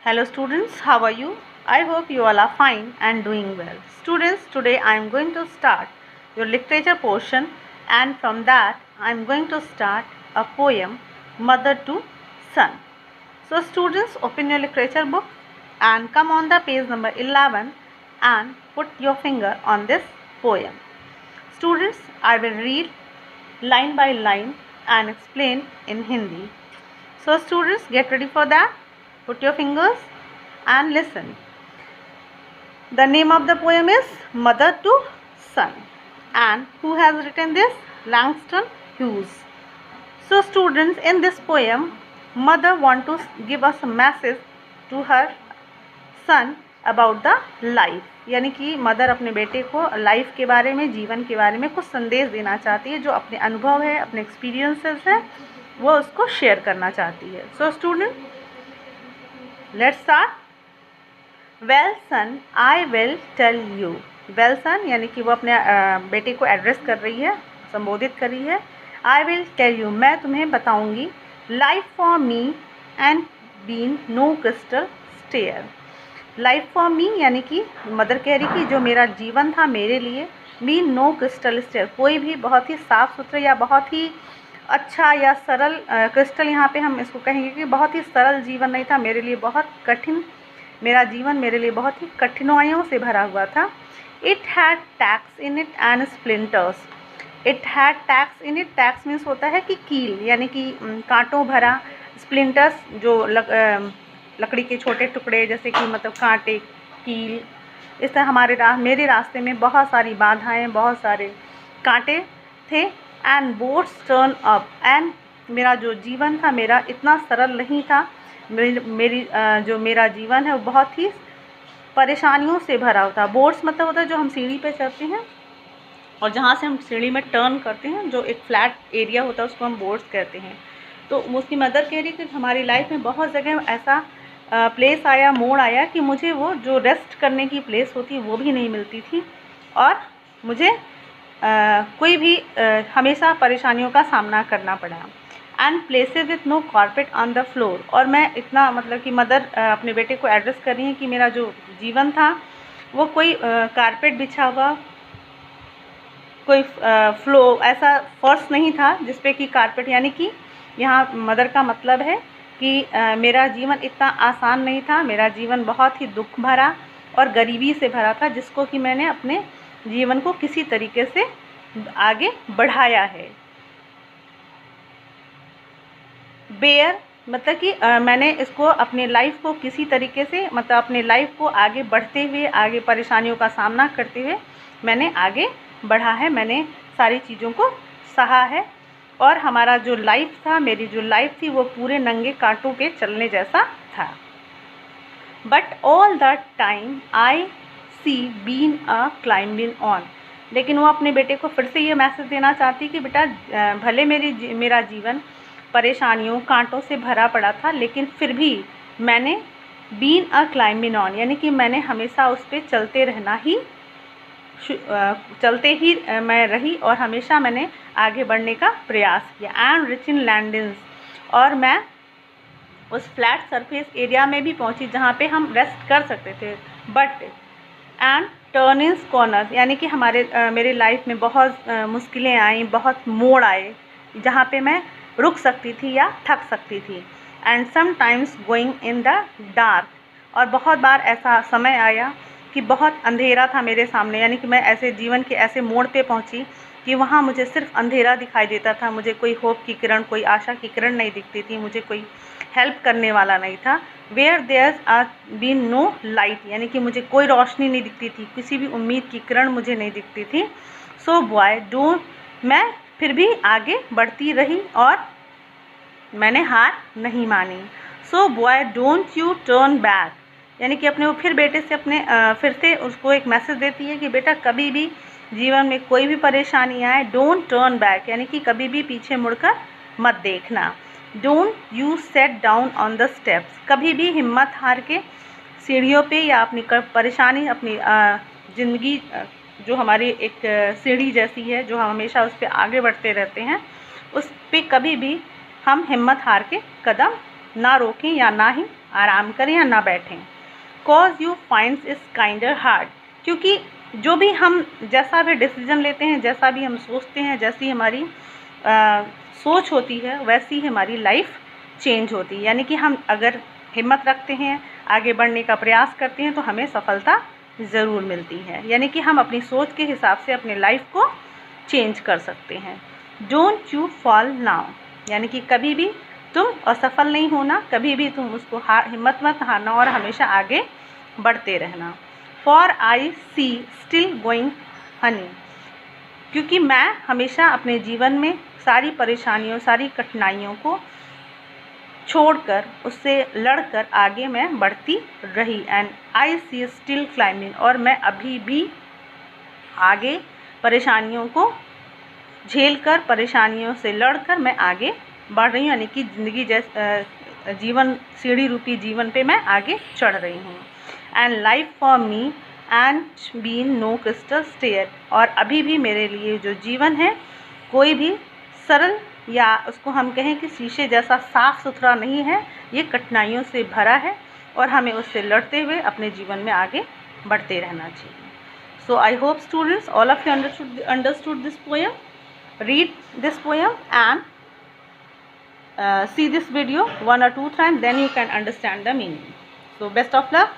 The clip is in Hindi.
Hello students, how are you? I hope you all are fine and doing well. Students, today I am going to start your literature portion, and from that I am going to start a poem, Mother to Son. So students, open your literature book and come on the page number 11 and put your finger on this poem. Students, I will read line by line and explain in Hindi. So students, get ready for that. Put your fingers and listen. The name of the poem is Mother to Son. And who has written this? Langston Hughes. So students, in this poem, mother want to give us a message to her son about the life. यानी कि मदर अपने बेटे को लाइफ के बारे में, जीवन के बारे में कुछ संदेश देना चाहती है, जो अपने अनुभव है, अपने एक्सपीरियंसेस है, वो उसको शेयर करना चाहती है. So student, let's start. Well son, I will tell you. Well son यानी कि वो अपने बेटे को एड्रेस कर रही है, संबोधित कर रही है. आई विल टेल यू, मैं तुम्हें बताऊंगी. Life for me and been no crystal stair. Life for me यानी कि मदर कह रही कि जो मेरा जीवन था मेरे लिए, बीन नो क्रिस्टल स्टेयर, कोई भी बहुत ही साफ़ सुथरे या बहुत ही अच्छा या सरल, क्रिस्टल यहाँ पे हम इसको कहेंगे कि बहुत ही सरल जीवन नहीं था मेरे लिए, बहुत कठिन, मेरा जीवन मेरे लिए बहुत ही कठिनाइयों से भरा हुआ था. It had tax in it and splinters. It had tax in it, tax means होता है कि कील, यानी कि कांटों भरा. स्प्लिंटर्स जो लकड़ी के छोटे टुकड़े, जैसे कि मतलब कांटे, कील. इस तरह मेरे रास्ते में बहुत सारी बाधाएं, बहुत सारे कांटे थे. And boats turn up, and मेरा जो जीवन था मेरा इतना सरल नहीं था. जो मेरा जीवन है वो बहुत ही परेशानियों से भरा होता. बोट्स मतलब होता है जो हम सीढ़ी पे चढ़ते हैं और जहाँ से हम सीढ़ी में टर्न करते हैं, जो एक फ्लैट एरिया होता है उसको हम बोट्स कहते हैं. तो उसकी मदर कह रही कि हमारी लाइफ में बहुत जगह ऐसा प्लेस आया, मोड़ आया कि मुझे वो जो रेस्ट करने की प्लेस होती है वो भी नहीं मिलती थी, और मुझे कोई भी हमेशा परेशानियों का सामना करना पड़ा. And places with no carpet on the floor, और मैं इतना मतलब कि मदर अपने बेटे को एड्रेस कर रही है कि मेरा जो जीवन था वो कोई कारपेट बिछा हुआ, कोई ऐसा फर्श नहीं था जिसपे कि कारपेट, यानी कि यहाँ मदर का मतलब है कि मेरा जीवन इतना आसान नहीं था. मेरा जीवन बहुत ही दुख भरा और गरीबी से भरा था, जिसको कि मैंने अपने जीवन को किसी तरीके से आगे बढ़ाया है. बेयर मतलब कि मैंने इसको अपने लाइफ को किसी तरीके से, मतलब अपने लाइफ को आगे बढ़ते हुए, आगे परेशानियों का सामना करते हुए मैंने आगे बढ़ा है. मैंने सारी चीज़ों को सहा है, और हमारा जो लाइफ था, मेरी जो लाइफ थी, वो पूरे नंगे कांटों पे चलने जैसा था. But all the time I see been a climbing on. लेकिन वो अपने बेटे को फिर से ये मैसेज देना चाहती कि बेटा, भले मेरा जीवन परेशानियों, कांटों से भरा पड़ा था, लेकिन फिर भी मैंने बीन अ क्लाइंबिंग ऑन, यानी कि मैंने हमेशा उस पर चलते ही मैं रही, और हमेशा मैंने आगे बढ़ने का प्रयास किया. एंड रिच इन लैंडिंग्स, और मैं उस फ्लैट सरफेस एरिया में भी पहुंची जहाँ पे हम रेस्ट कर सकते थे. बट एंड टर्निंग्स कॉर्नर्स, यानी कि मेरे लाइफ में बहुत मुश्किलें आई, बहुत मोड़ आए जहाँ पे मैं रुक सकती थी या थक सकती थी. And sometimes going in the dark, और बहुत बार ऐसा समय आया कि बहुत अंधेरा था मेरे सामने, यानी कि मैं ऐसे जीवन के ऐसे मोड़ पे पहुंची कि वहाँ मुझे सिर्फ अंधेरा दिखाई देता था. मुझे कोई होप की किरण, कोई आशा की किरण नहीं दिखती थी, मुझे कोई हेल्प करने वाला नहीं था. Where there are been no light, यानी कि मुझे कोई रोशनी नहीं दिखती थी, किसी भी उम्मीद की किरण मुझे नहीं दिखती थी. सो बॉय डोंट, मैं फिर भी आगे बढ़ती रही और मैंने हार नहीं मानी. सो boy don't U turn back, यानी कि अपने वो फिर बेटे से फिर से उसको एक मैसेज देती है कि बेटा, कभी भी जीवन में कोई भी परेशानी आए, डोंट टर्न बैक, यानी कि कभी भी पीछे मुड़कर मत देखना. Don't you set down on the steps, कभी भी हिम्मत हार के सीढ़ियों पे या अपनी परेशानी, अपनी ज़िंदगी जो हमारी एक सीढ़ी जैसी है, जो हम हमेशा उस पर आगे बढ़ते रहते हैं, उस पर कभी भी हम हिम्मत हार के कदम ना रोकें या ना ही आराम करें या ना बैठें। Cause you finds is kinder hard, क्योंकि जो भी हम जैसा भी डिसीजन लेते हैं, जैसा भी हम सोचते हैं, जैसी हमारी सोच होती है, वैसी हमारी लाइफ चेंज होती है। यानी कि हम अगर हिम्मत रखते हैं, आगे बढ़ने का प्रयास करते हैं, तो हमें सफलता ज़रूर मिलती है। यानी कि हम अपनी सोच के हिसाब से अपने लाइफ को चेंज कर सकते हैं। डोंट यू फॉल नाउ, यानी कि कभी भी तुम असफल नहीं होना, कभी भी तुम उसको हिम्मत मत हारना और हमेशा आगे बढ़ते रहना। For I see still going honey, क्योंकि मैं हमेशा अपने जीवन में सारी परेशानियों, सारी कठिनाइयों को छोड़कर, उससे लड़कर आगे मैं बढ़ती रही। And I see still climbing, और मैं अभी भी आगे परेशानियों को झेलकर, परेशानियों से लड़कर मैं आगे बढ़ रही हूँ। यानी कि ज़िंदगी जीवन सीढ़ी रूपी जीवन पे मैं आगे चढ़ रही हूँ। And life for me and been no crystal stair, और अभी भी मेरे लिए जो जीवन है कोई भी सरल, या उसको हम कहें कि शीशे जैसा साफ़ सुथरा नहीं है, ये कठिनाइयों से भरा है और हमें उससे लड़ते हुए अपने जीवन में आगे बढ़ते रहना चाहिए। So I hope students, all of you understood this poem. Read this poem and see this video 1 or 2 times, then you can understand the meaning. So best of luck.